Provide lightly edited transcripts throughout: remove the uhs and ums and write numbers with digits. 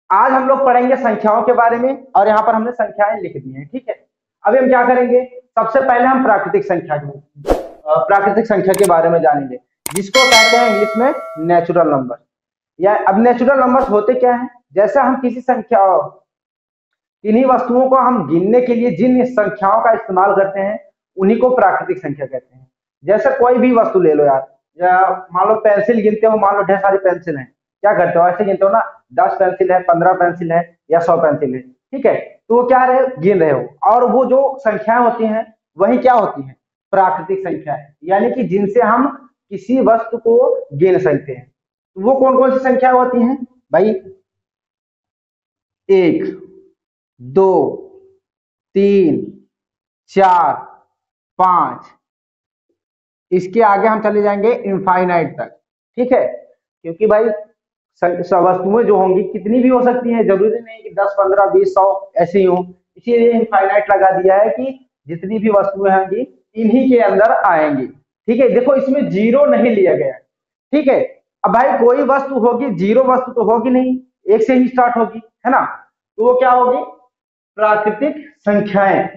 आज हम लोग पढ़ेंगे संख्याओं के बारे में, और यहाँ पर हमने संख्याएं लिख दी हैं। ठीक है, अभी हम क्या करेंगे, सबसे पहले हम प्राकृतिक संख्या के बारे में जानेंगे, जिसको कहते हैं इंग्लिश में नेचुरल नंबर। या अब नेचुरल नंबर्स होते क्या हैं, जैसे हम किसी संख्या, किन्हीं वस्तुओं को हम गिनने के लिए जिन संख्याओं का इस्तेमाल करते हैं उन्हीं को प्राकृतिक संख्या कहते हैं। जैसे कोई भी वस्तु ले लो यार, या मान लो पेंसिल गिनते हो, मान लो ढेर सारी पेंसिल हैं, क्या करते हो, ऐसे गिनते हो ना, 10 पेंसिल है, 15 पेंसिल है, या 100 पेंसिल है। ठीक है, तो वो क्या रहे, गिन रहे हो, और वो जो संख्याएं होती हैं वही क्या होती हैं, प्राकृतिक संख्या है, यानी कि जिनसे हम किसी वस्तु को गिन सकते हैं। तो वो कौन कौन सी संख्या होती हैं भाई, 1, 2, 3, 4, 5, इसके आगे हम चले जाएंगे इनफाइनाइट तक। ठीक है, क्योंकि भाई वस्तुएं जो होंगी कितनी भी हो सकती हैं, जरूरी नहीं कि 10, 15, 20, 100 ऐसे ही हो, इसीलिए इनफाइनाइट लगा दिया है कि जितनी भी वस्तुएं होंगी इन्हीं के अंदर आएंगी। ठीक है, देखो इसमें जीरो नहीं लिया गया। ठीक है, अब भाई कोई वस्तु होगी, जीरो वस्तु तो होगी नहीं, एक से ही स्टार्ट होगी, है ना, तो वो क्या होगी, प्राकृतिक संख्याएं।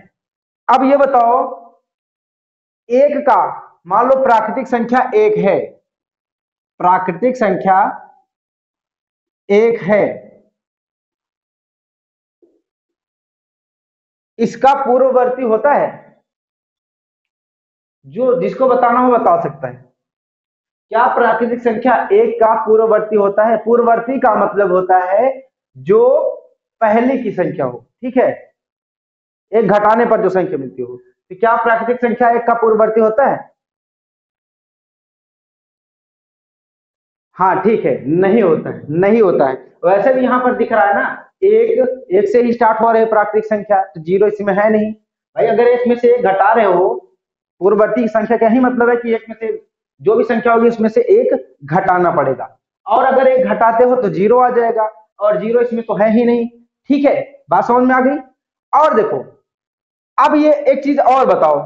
अब ये बताओ, एक का, मान लो प्राकृतिक संख्या एक है, प्राकृतिक संख्या एक है, इसका पूर्ववर्ती होता है, जो जिसको बताना हो बता सकता है। क्या प्राकृतिक संख्या एक का पूर्ववर्ती होता है? पूर्ववर्ती का मतलब होता है जो पहले की संख्या हो। ठीक है, एक घटाने पर जो संख्या मिलती हो, तो क्या प्राकृतिक संख्या एक का पूर्ववर्ती होता है? हाँ ठीक है, नहीं होता है, नहीं होता है। वैसे भी यहाँ पर दिख रहा है ना, एक से ही स्टार्ट हो रहे प्राकृतिक संख्या, तो जीरो इसमें है नहीं भाई। अगर एक में से एक घटा रहे हो, पूर्ववर्ती संख्या का ही मतलब है कि एक में से जो भी संख्या होगी उसमें से एक घटाना पड़ेगा, और अगर एक घटाते हो तो जीरो आ जाएगा, और जीरो इसमें तो है ही नहीं। ठीक है, बात समझ में आ गई। और देखो, अब ये एक चीज और बताओ,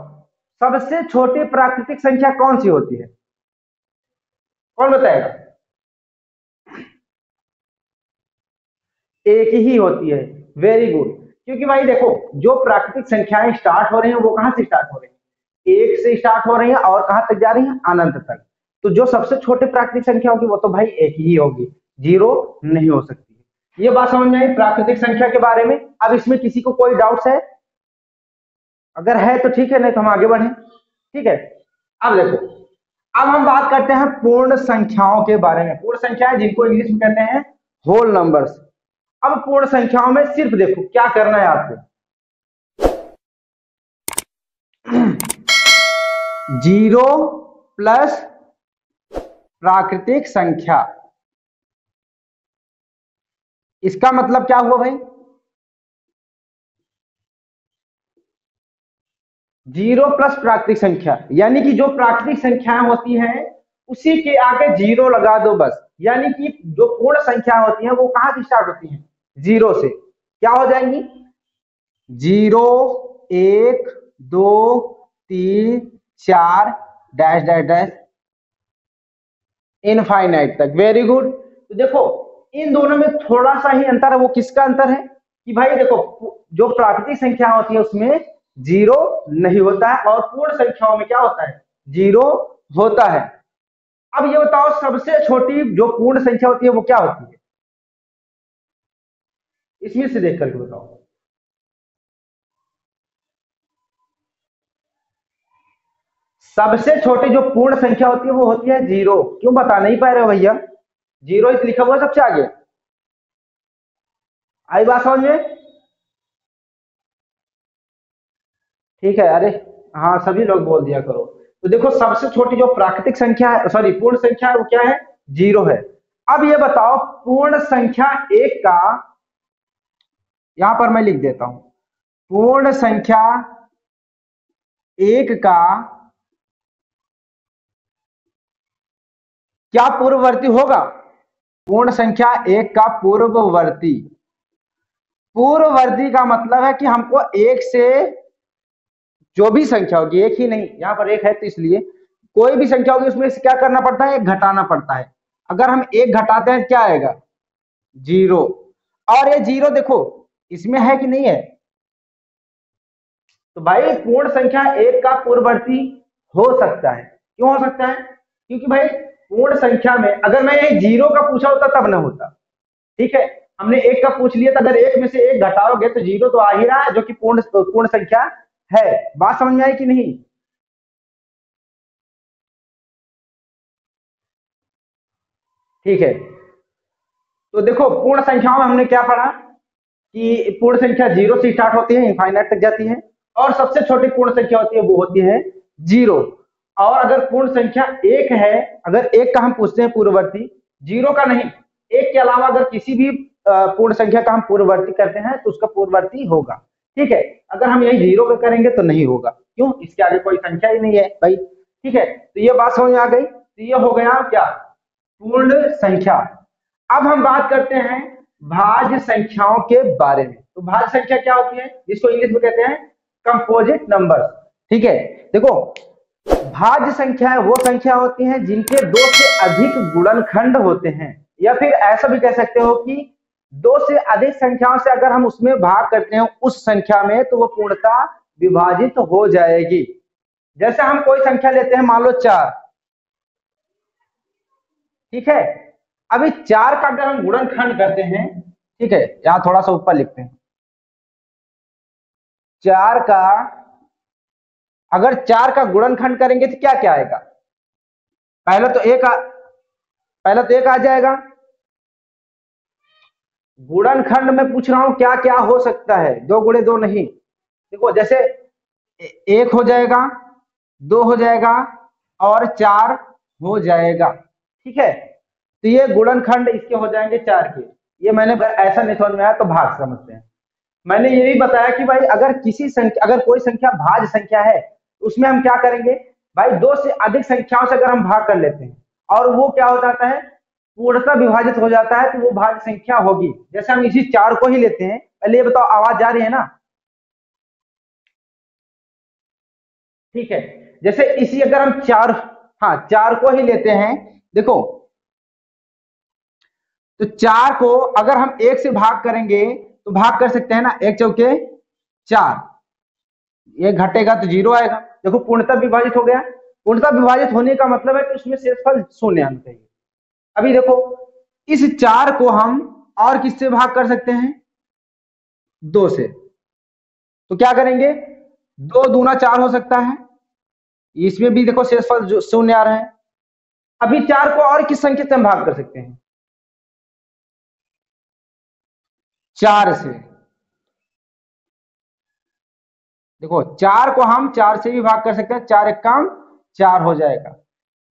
सबसे छोटी प्राकृतिक संख्या कौन सी होती है, कौन बताएगा? एक ही होती है, वेरी गुड। क्योंकि भाई देखो, जो प्राकृतिक संख्याएं स्टार्ट हो रही हैं वो कहां से स्टार्ट हो रही हैं, एक से स्टार्ट हो रही हैं, और कहां तक जा रही हैं, अनंत तक। तो जो सबसे छोटे प्राकृतिक संख्या होगी वो तो भाई एक ही होगी, जीरो नहीं हो सकती। ये बात समझ में आई प्राकृतिक संख्या के बारे में। अब इसमें किसी को कोई डाउट्स है? अगर है तो ठीक है, नहीं तो हम आगे बढ़े। ठीक है, अब देखो, अब हम बात करते हैं पूर्ण संख्याओं के बारे में। पूर्ण संख्याएं जिनको इंग्लिश में कहते हैं होल नंबर्स। अब पूर्ण संख्याओं में सिर्फ देखो क्या करना है आपको, जीरो प्लस प्राकृतिक संख्या, इसका मतलब क्या हुआ भाई, जीरो प्लस प्राकृतिक संख्या, यानी कि जो प्राकृतिक संख्याएं होती हैं उसी के आगे जीरो लगा दो बस। यानी कि जो पूर्ण संख्या होती हैं वो कहां से स्टार्ट होती हैं, जीरो से। क्या हो जाएंगी, जीरो, एक, दो, तीन, चार, डैश डैश डैश, इनफाइनाइट तक। Very good. तो देखो, इन दोनों में थोड़ा सा ही अंतर है। वो किसका अंतर है कि भाई देखो, जो प्राकृतिक संख्या होती है उसमें जीरो नहीं होता है, और पूर्ण संख्याओं में क्या होता है, जीरो होता है। अब ये बताओ, सबसे छोटी जो पूर्ण संख्या होती है वो क्या होती है, इसमें से देख करके बताओ। सबसे छोटी जो पूर्ण संख्या होती है वो होती है जीरो। क्यों बता नहीं पा रहे हो भैया, जीरो इस लिखा हुआ सबसे आगे, आई बात समझ में? ठीक है, अरे हाँ, सभी लोग बोल दिया करो। तो देखो, सबसे छोटी जो प्राकृतिक संख्या है, सॉरी पूर्ण संख्या है, वो क्या है, जीरो है। अब ये बताओ, पूर्ण संख्या एक का, यहां पर मैं लिख देता हूं, पूर्ण संख्या एक का क्या पूर्ववर्ती होगा, पूर्ण संख्या एक का पूर्ववर्ती। पूर्ववर्ती का मतलब है कि हमको एक से जो भी संख्या होगी, एक ही नहीं, यहां पर एक है तो इसलिए कोई भी संख्या होगी उसमें से क्या करना पड़ता है, एक घटाना पड़ता है। अगर हम एक घटाते हैं क्या आएगा, जीरो। और ये जीरो देखो इसमें है कि नहीं है। तो भाई पूर्ण संख्या एक का पूर्ववर्ती हो सकता है। क्यों हो सकता है? क्योंकि भाई पूर्ण संख्या में अगर मैं ये जीरो का पूछा होता तब ना होता। ठीक है, हमने एक का पूछ लिया था, अगर एक में से एक घटाओगे तो जीरो तो आ ही रहा है, जो कि पूर्ण पूर्ण संख्या है। बात समझ में आई कि नहीं? ठीक है, तो देखो पूर्ण संख्याओं में हमने क्या पढ़ा कि पूर्ण संख्या जीरो से स्टार्ट होती है, इनफाइनाइट तक जाती है, और सबसे छोटी पूर्ण संख्या होती है वो होती है जीरो। और अगर पूर्ण संख्या एक है, अगर एक का हम पूछते हैं पूर्ववर्ती, जीरो का नहीं, एक के अलावा अगर किसी भी पूर्ण संख्या का हम पूर्ववर्ती करते हैं तो उसका पूर्ववर्ती होगा। ठीक है, अगर हम यही जीरो का करेंगे तो नहीं होगा। क्यों? इसके आगे कोई संख्या ही नहीं है भाई। ठीक है, तो ये बात समझ में आ गई। तो ये हो गया क्या? पूर्ण संख्या। अब हम बात करते हैं भाज्य संख्याओं के बारे में। तो भाज्य संख्या क्या होती है, जिसको इंग्लिश में कहते हैं कंपोजिट नंबर। ठीक है, देखो भाज्य संख्याएं वो संख्या होती हैं जिनके दो से अधिक गुणनखंड होते हैं, या फिर ऐसा भी कह सकते हो कि दो से अधिक संख्याओं से अगर हम उसमें भाग करते हैं उस संख्या में तो वो पूर्णतः विभाजित हो जाएगी। जैसे हम कोई संख्या लेते हैं, मान लो 4। ठीक है, अभी 4 का अगर हम गुणनखंड करते हैं, ठीक है, यहां थोड़ा सा ऊपर लिखते हैं, 4 का अगर 4 का गुणनखंड करेंगे तो क्या क्या आएगा? पहले तो एक पहले तो एक आ जाएगा। गुणनखंड में पूछ रहा हूं क्या क्या हो सकता है, दो गुणे दो नहीं। देखो जैसे एक हो जाएगा, दो हो जाएगा, और चार हो जाएगा। ठीक है, तो ये गुणनखंड इसके हो जाएंगे 4 के। ये मैंने ऐसा नहीं समझ में आया तो भाग समझते हैं। मैंने ये भी बताया कि भाई अगर किसी संख्या, अगर कोई संख्या भाज्य संख्या है तो उसमें हम क्या करेंगे भाई, दो से अधिक संख्याओं से अगर हम भाग कर लेते हैं और वो क्या हो जाता है, पूर्णतः विभाजित हो जाता है, तो वो भाज्य संख्या होगी। जैसे हम इसी 4 को ही लेते हैं, पहले ये बताओ आवाज जा रही है ना? ठीक है, जैसे इसी अगर हम 4, हाँ 4 को ही लेते हैं, देखो तो 4 को अगर हम एक से भाग करेंगे तो भाग कर सकते हैं ना, एक चौके 4, ये घटेगा तो जीरो आएगा। देखो पूर्णतः विभाजित हो गया। पूर्णतः विभाजित होने का मतलब है कि उसमें शेषफल शून्य आना चाहिए। अभी देखो इस 4 को हम और किससे भाग कर सकते हैं? 2 से। तो क्या करेंगे, 2 दूना 4 हो सकता है, इसमें भी देखो शेषफल शून्य आ रहा है। अभी 4 को और किस संख्या से हम भाग कर सकते हैं? 4 से। देखो 4 को हम 4 से भी भाग कर सकते हैं, 4 एक काम 4 हो जाएगा।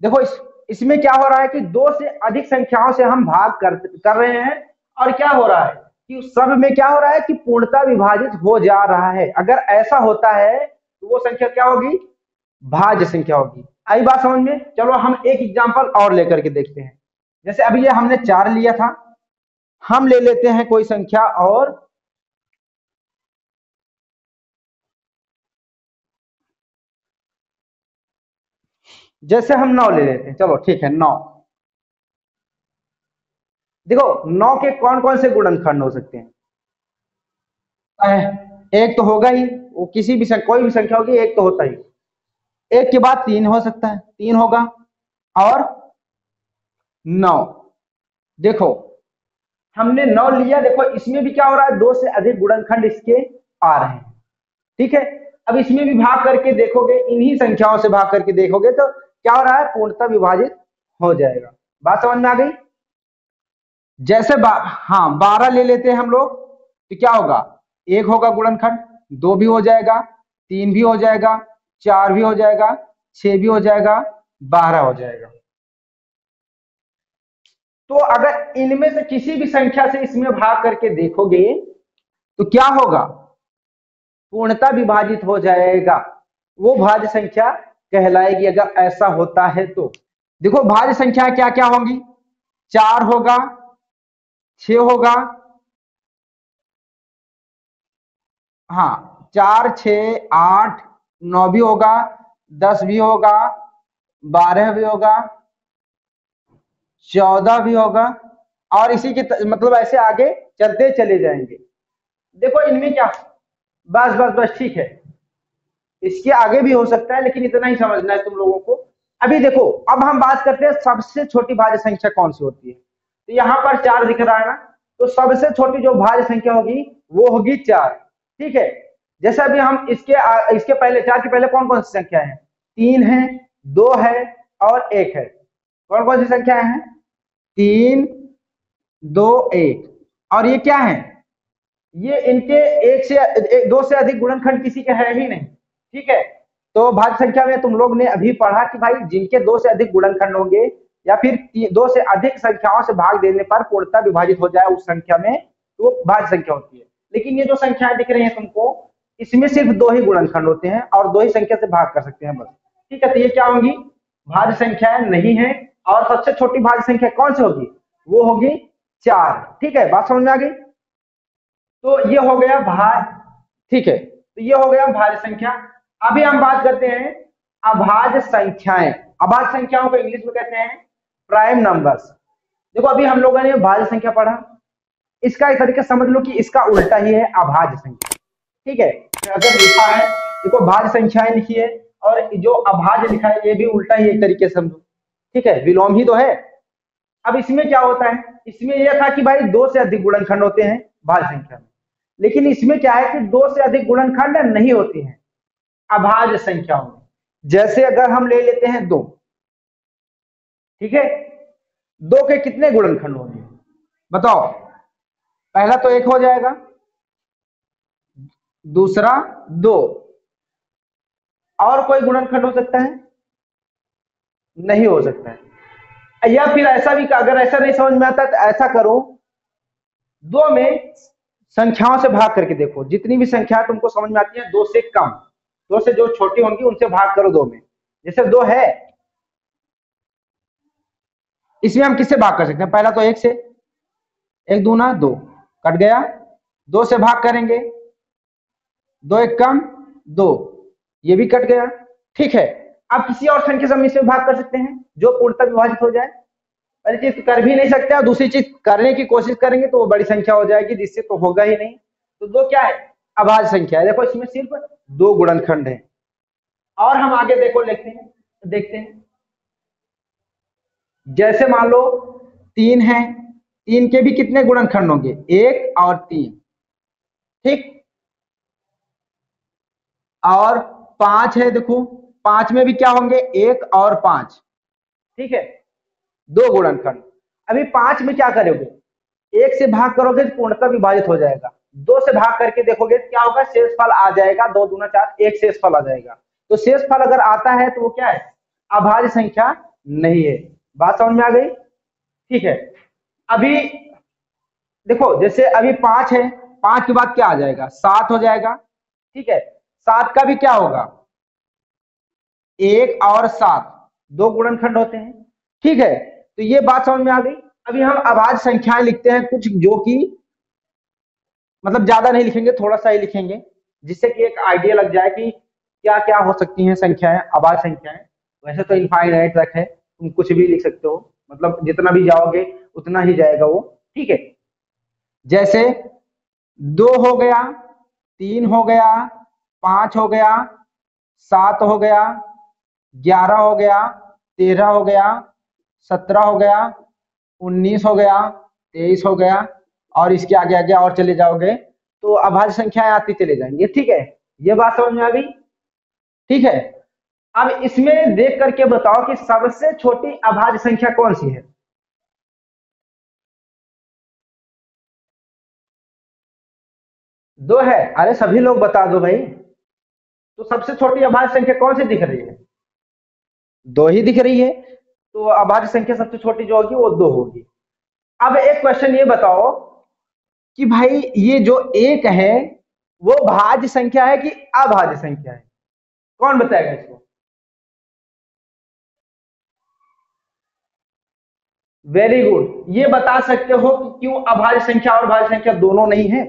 देखो इसमें क्या हो रहा है कि दो से अधिक संख्याओं से हम भाग कर रहे हैं, और क्या हो रहा है कि सब में क्या हो रहा है कि पूर्णता विभाजित हो जा रहा है। अगर ऐसा होता है तो वो संख्या क्या होगी? भाज्य संख्या होगी। आई बात समझ में? चलो हम एक एग्जांपल और लेकर के देखते हैं। जैसे अभी ये हमने 4 लिया था, हम ले लेते हैं कोई संख्या और, जैसे हम 9 ले लेते हैं। चलो ठीक है 9। देखो 9 के कौन कौन से गुणनखंड हो सकते हैं? एक तो होगा ही, वो किसी भी कोई भी संख्या होगी एक तो होता ही। एक के बाद 3 हो सकता है, 3 होगा, और 9। देखो हमने 9 लिया, देखो इसमें भी क्या हो रहा है, दो से अधिक गुणनखंड इसके आ रहे हैं। ठीक है, अब इसमें भी भाग करके देखोगे, इन्हीं संख्याओं से भाग करके देखोगे तो क्या हो रहा है, पूर्णतः विभाजित हो जाएगा। बात समझ में आ गई? जैसे हाँ 12 ले लेते हैं हम लोग, तो क्या होगा, एक होगा गुणनखंड, दो भी हो जाएगा, तीन भी हो जाएगा, चार भी हो जाएगा, छह भी हो जाएगा, 12 हो जाएगा। तो अगर इनमें से किसी भी संख्या से इसमें भाग करके देखोगे तो क्या होगा, पूर्णता विभाजित हो जाएगा, वो भाज्य संख्या कहलाएगी अगर ऐसा होता है तो। देखो भाज्य संख्या क्या क्या होंगी, 4 होगा, 6 होगा, हाँ 4 6 8 9 भी होगा, 10 भी होगा, 12 भी होगा, 14 भी होगा, और इसी के मतलब ऐसे आगे चलते चले जाएंगे। देखो इनमें क्या, बस बस बस ठीक है, इसके आगे भी हो सकता है लेकिन इतना ही समझना है तुम लोगों को। अभी देखो, अब हम बात करते हैं सबसे छोटी भाज्य संख्या कौन सी होती है। तो यहाँ पर 4 दिख रहा है ना, तो सबसे छोटी जो भाज्य संख्या होगी वो होगी 4। ठीक है, जैसे अभी हम इसके पहले 4 के पहले कौन कौन सी संख्या है, 3 है, 2 है और 1 है। कौन कौन सी संख्या है, 3, 2, 1। और ये क्या है, ये इनके दो से अधिक गुणनखंड किसी के है ही नहीं। ठीक है, तो भाज्य संख्या में तुम लोग ने अभी पढ़ा कि भाई जिनके 2 से अधिक गुणनखंड होंगे या फिर 2 से अधिक संख्याओं से भाग देने पर पूर्णतः विभाजित हो जाए उस संख्या में, तो भाज्य संख्या होती है। लेकिन ये जो संख्याएं दिख रही हैं तुमको, इसमें सिर्फ 2 ही गुणनखंड होते हैं और 2 ही संख्या से भाग कर सकते हैं बस। ठीक है, तो ये क्या होंगी, भाज्य संख्याएं नहीं है। और सबसे छोटी भाज्य संख्या कौन सी होगी, वो होगी 4। ठीक है, बात समझ में आ गई। तो ये हो गया भाज्य, ठीक है, तो ये हो गया भाज्य संख्या। अभी हम बात करते हैं अभाज्य संख्याएं। अभाज्य संख्याओं को इंग्लिश में कहते हैं प्राइम नंबर्स। देखो अभी हम लोगों ने भाज्य संख्या पढ़ा, इसका एक तरीके समझ लो कि इसका उल्टा ही है अभाज्य संख्या। ठीक है, तो अगर लिखा है, देखो भाज्य संख्याएं लिखी है और जो अभाज्य लिखा है ये भी उल्टा ही एक तरीके से समझो। ठीक है, विलोम ही तो है। अब इसमें क्या होता है, इसमें यह था कि भाई 2 से अधिक गुणनखंड होते हैं भाज्य संख्या में, लेकिन इसमें क्या है कि 2 से अधिक गुणनखंड नहीं होते हैं अभाज्य संख्याओं में। जैसे अगर हम ले लेते हैं 2, ठीक है, 2 के कितने गुणनखंड होंगे बताओ। पहला तो 1 हो जाएगा, दूसरा 2, और कोई गुणनखंड हो सकता है, नहीं हो सकता है। या फिर ऐसा भी, अगर ऐसा नहीं समझ में आता तो ऐसा करो, 2 में संख्याओं से भाग करके देखो, जितनी भी संख्या तुमको समझ में आती है 2 से कम, 2 से जो छोटी होंगी उनसे भाग करो 2 में। जैसे 2 है, इसमें हम किससे भाग कर सकते हैं, पहला तो 1 से, 1 दूना 2, कट गया। 2 से भाग करेंगे, 2 एक कम 2, ये भी कट गया। ठीक है, अब किसी और संख्या से हम इसमें भाग कर सकते हैं जो पूर्णतः विभाजित हो जाए। पहली चीज कर भी नहीं सकते और दूसरी चीज करने की कोशिश करेंगे तो वो बड़ी संख्या हो जाएगी, जिससे तो होगा ही नहीं। तो 2 क्या है, अभाज्य संख्या है। देखो इसमें सिर्फ 2 गुणनखंड है। और हम आगे देखो देखते हैं, जैसे मान लो 3 है, 3 के भी कितने गुणनखंड होंगे, 1 और 3। ठीक, और 5 है, देखो 5 में भी क्या होंगे, 1 और 5। ठीक है, 2 गुणनखंड। अभी 5 में क्या करोगे, 1 से भाग करोगे तो पूर्णतः विभाजित हो जाएगा। 2 से भाग करके देखोगे क्या होगा, शेषफल आ जाएगा, 2 दूना 4, 1 शेषफल आ जाएगा। तो शेषफल अगर आता है तो वो क्या है, अभाज्य संख्या नहीं है। बात समझ में आ गई। ठीक है, अभी देखो जैसे अभी 5 है, 5 के बाद क्या आ जाएगा, 7 हो जाएगा। ठीक है, 7 का भी क्या होगा, 1 और 7, 2 गुणनखंड होते हैं। ठीक है, तो ये बात समझ में आ गई। अभी हम अभाज्य संख्याएं लिखते हैं कुछ, जो कि मतलब ज्यादा नहीं लिखेंगे, थोड़ा सा ही लिखेंगे, जिससे कि एक आइडिया लग जाए कि क्या क्या हो सकती हैं संख्याएं, अभाज्य संख्याएं। वैसे तो इनफाइनाइट तक है, तुम कुछ भी लिख सकते हो, मतलब जितना भी जाओगे उतना ही जाएगा वो। ठीक है, जैसे 2 हो गया, 3 हो गया, 5 हो गया, 7 हो गया, 11 हो गया, 13 हो गया, 17 हो गया, 19 हो गया, 23 हो गया, और इसके आगे आगे और चले जाओगे तो अभाज्य संख्याएं आती चले जाएंगे। ठीक है, ये बात समझ में आ गई। ठीक है, अब इसमें देख करके बताओ कि सबसे छोटी अभाज्य संख्या कौन सी है। 2 है, अरे सभी लोग बता दो भाई। तो सबसे छोटी अभाज्य संख्या कौन सी दिख रही है, 2 ही दिख रही है। तो अभाज्य संख्या सबसे छोटी जो होगी वो 2 होगी। अब एक क्वेश्चन ये बताओ कि भाई ये जो 1 है वो भाज्य संख्या है कि अभाज्य संख्या है, कौन बताएगा इसको। वेरी गुड, ये बता सकते हो कि क्यों अभाज्य संख्या और भाज्य संख्या दोनों नहीं है।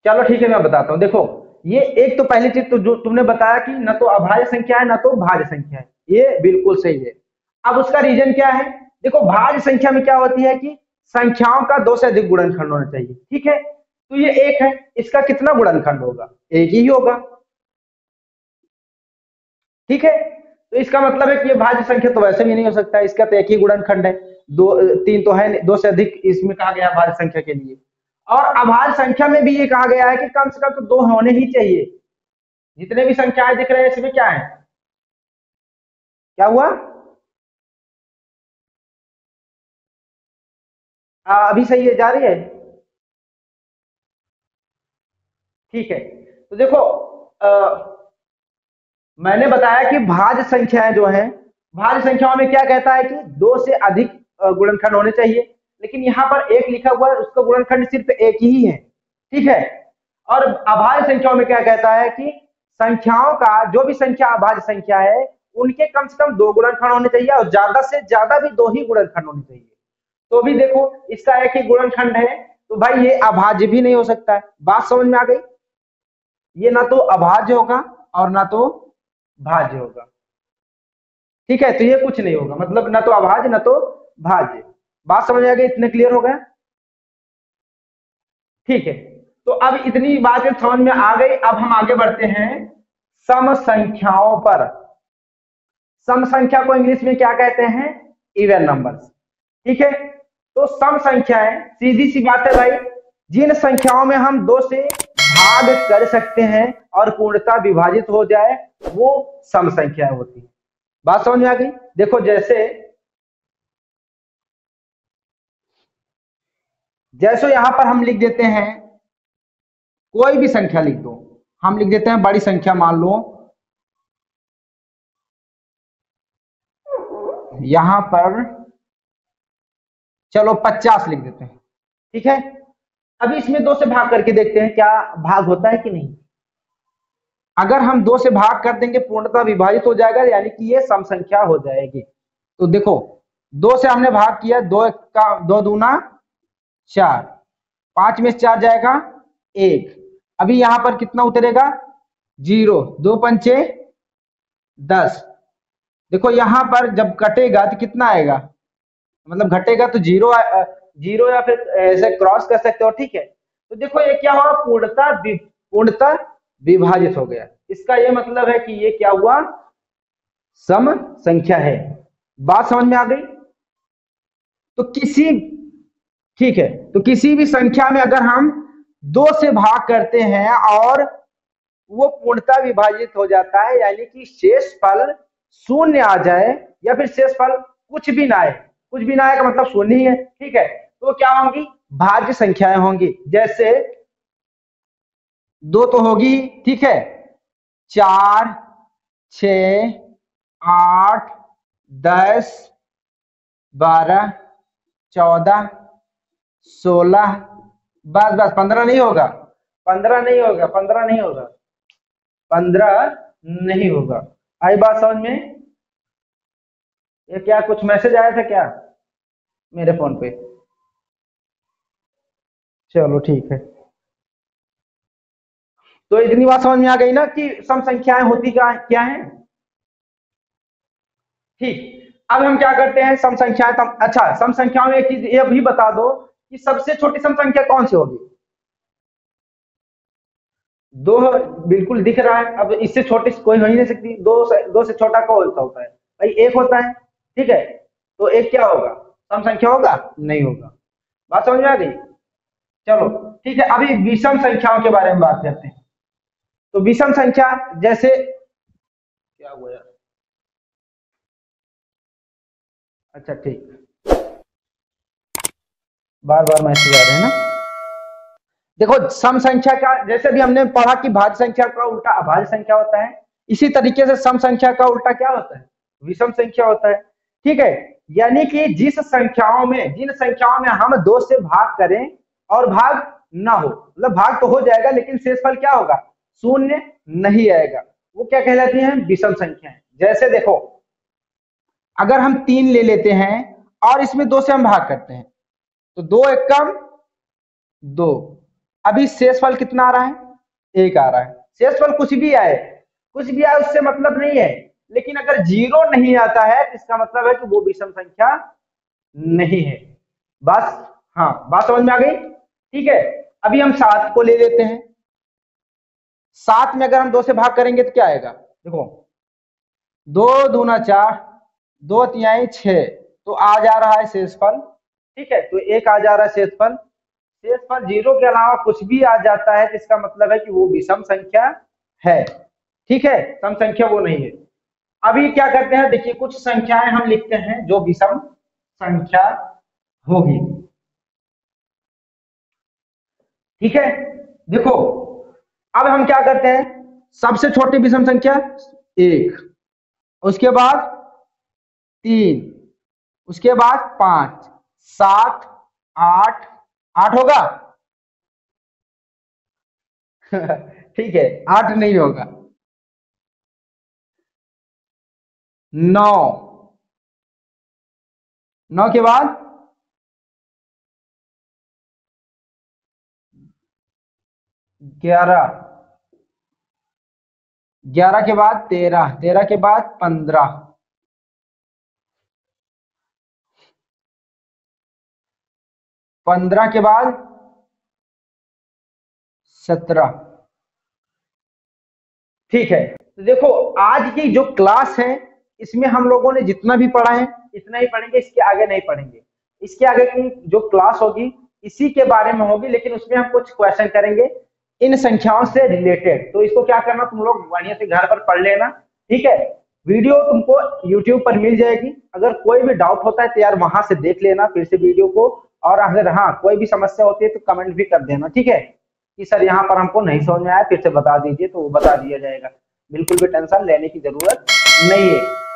चलो ठीक है, मैं बताता हूं। देखो ये एक तो पहली चीज तो जो तुमने बताया कि ना तो अभाज्य संख्या है ना तो भाज्य संख्या है, ये बिल्कुल सही है। अब उसका रीजन क्या है? देखो भाज्य संख्या में क्या होती है कि संख्याओं का दो से अधिक गुणनखंड होना चाहिए, ठीक है। तो ये एक है, इसका कितना गुणनखंड होगा? एक ही होगा, ठीक है। तो इसका मतलब है कि ये भाज्य संख्या तो वैसे भी नहीं हो सकता, इसका तो एक ही गुणनखंड है। दो तीन तो है नहीं, दो से अधिक इसमें कहा गया भाज्य संख्या के लिए। और अभाज्य संख्या में भी ये कहा गया है कि कम से कम तो दो होने ही चाहिए। जितने भी संख्याएं दिख रहे हैं इसमें क्या है, क्या हुआ? अभी सही है, जा रही है, ठीक है। तो देखो मैंने बताया कि भाज्य संख्याएं जो हैं, भाज्य संख्याओं में क्या कहता है कि दो से अधिक गुणनखंड होने चाहिए, लेकिन यहाँ पर एक लिखा हुआ है, उसका गुणनखंड सिर्फ एक ही है, ठीक है। और अभाज्य संख्याओं में क्या कहता है कि संख्याओं का जो भी संख्या अभाज्य संख्या है उनके कम से कम दो गुणनखंड होने चाहिए और ज्यादा से ज्यादा भी दो ही गुणनखंड होने चाहिए। तो भी देखो इसका एक ही गुणनखंड है, तो भाई ये अभाज्य भी नहीं हो सकता है। बात समझ में आ गई? ये ना तो अभाज्य होगा और ना तो भाज्य होगा, ठीक है। तो ये कुछ नहीं होगा, मतलब ना तो अभाज्य ना तो भाज्य। बात समझ में आ गई? इतने क्लियर हो गया, ठीक है। तो अब इतनी बातें समझ में आ गई, अब हम आगे बढ़ते हैं सम संख्याओं पर। सम संख्या को इंग्लिश में क्या कहते हैं? इवन नंबर्स, ठीक है। तो सम संख्याएं सीधी सी बात है भाई, जिन संख्याओं में हम दो से भाग कर सकते हैं और पूर्णतः विभाजित हो जाए वो सम संख्याएं होती है। बात समझ में आ गई? देखो जैसे जैसे यहां पर हम लिख देते हैं, कोई भी संख्या लिख दो, हम लिख देते हैं बड़ी संख्या, मान लो यहां पर चलो 50 लिख देते हैं, ठीक है। अभी इसमें दो से भाग करके देखते हैं क्या भाग होता है कि नहीं। अगर हम दो से भाग कर देंगे पूर्णतः विभाजित हो जाएगा, यानी कि ये सम संख्या हो जाएगी। तो देखो दो से हमने भाग किया, दो का दो दूना चार, पांच में से चार जाएगा एक, अभी यहां पर कितना उतरेगा? जीरो, दो पंचे 10। देखो यहां पर जब कटेगा तो कितना आएगा, मतलब घटेगा तो जीरो, जीरो या फिर ऐसे क्रॉस कर सकते हो, ठीक है। तो देखो ये क्या हुआ, पूर्णतः विभाजित हो गया। इसका ये मतलब है कि ये क्या हुआ, सम संख्या है। बात समझ में आ गई? तो किसी ठीक है, तो किसी भी संख्या में अगर हम दो से भाग करते हैं और वो पूर्णतः विभाजित हो जाता है, यानी कि शेष फल शून्य आ जाए या फिर शेष फल कुछ भी ना आए, कुछ भी ना आए का मतलब शून्य ही है, ठीक है। तो क्या होंगी? भाज्य संख्याएं होंगी। जैसे दो तो होगी, ठीक है, चार, छ, 8, 10, 12, 14, 16, बस बस 15 नहीं होगा, 15 नहीं होगा, 15 नहीं होगा, 15 नहीं होगा। आई बात समझ में? ये क्या कुछ मैसेज आया था क्या मेरे फोन पे? चलो ठीक है। तो इतनी बात समझ में आ गई ना कि सम संख्याएं होती क्या है, ठीक। अब हम क्या करते हैं, सम संख्याएं अच्छा सम संख्याओं में एक चीज ये भी बता दो कि सबसे छोटी सम संख्या कौन सी होगी? दो, बिल्कुल दिख रहा है। अब इससे छोटी कोई हो ही नहीं सकती, दो से छोटा कौन सा होता है भाई? एक होता है, ठीक है। तो एक क्या होगा, सम संख्या होगा? नहीं होगा। बात समझ में आ गई? चलो ठीक है, अभी विषम संख्याओं के बारे में बात करते हैं। तो विषम संख्या जैसे क्या हुआ यार, अच्छा ठीक, बार बार मैसेज आ रहे हैं ना। देखो सम संख्या का जैसे भी हमने पढ़ा कि भाज्य संख्या का उल्टा अभाज्य संख्या होता है, इसी तरीके से सम संख्या का उल्टा क्या होता है? विषम संख्या होता है, ठीक है। यानी कि जिन संख्याओं में हम दो से भाग करें और भाग ना हो, मतलब भाग तो हो जाएगा लेकिन शेषफल क्या होगा, शून्य नहीं आएगा, वो क्या कहलाती हैं? विषम संख्याएं। जैसे देखो अगर हम 3 ले लेते हैं और इसमें दो से हम भाग करते हैं, तो दो एक कम दो, अभी शेषफल कितना आ रहा है? एक आ रहा है, शेषफल कुछ भी आए, कुछ भी आए उससे मतलब नहीं है, लेकिन अगर जीरो नहीं आता है तो इसका मतलब है कि वो विषम संख्या नहीं है। बस, हाँ बात समझ में आ गई, ठीक है। अभी हम 7 को ले लेते हैं। 7 में अगर हम 2 से भाग करेंगे तो क्या आएगा, देखो 2 दूना 4, 2 तिहाई 6, तो आ जा रहा है शेषफल, ठीक है। तो एक आ जा रहा है शेषफल, शेषफल जीरो के अलावा कुछ भी आ जाता है तो इसका मतलब है कि वो विषम संख्या है, ठीक है, सम संख्या वो नहीं है। अभी क्या करते हैं, देखिए कुछ संख्याएं हम लिखते हैं जो विषम संख्या होगी, ठीक है। देखो अब हम क्या करते हैं, सबसे छोटी विषम संख्या 1, उसके बाद 3, उसके बाद 5, 7, 8, 8 होगा ठीक है, 8 नहीं होगा। 9, 9 के बाद 11, 11 के बाद 13, 13 के बाद 15, 15 के बाद 17, ठीक है। तो देखो आज की जो क्लास है इसमें हम लोगों ने जितना भी पढ़ा है इतना ही पढ़ेंगे, इसके आगे नहीं पढ़ेंगे। इसके आगे की जो क्लास होगी इसी के बारे में होगी, लेकिन उसमें हम कुछ क्वेश्चन करेंगे इन संख्याओं से रिलेटेड। तो इसको क्या करना, तुम लोग बढ़िया से घर पर पढ़ लेना, ठीक है। वीडियो तुमको यूट्यूब पर मिल जाएगी, अगर कोई भी डाउट होता है तो यार वहां से देख लेना फिर से वीडियो को, और अगर हाँ कोई भी समस्या होती है तो कमेंट भी कर देना, ठीक है, कि सर यहाँ पर हमको नहीं समझ में आया फिर से बता दीजिए, तो वो बता दिया जाएगा। बिल्कुल भी टेंशन लेने की जरूरत नहीं है।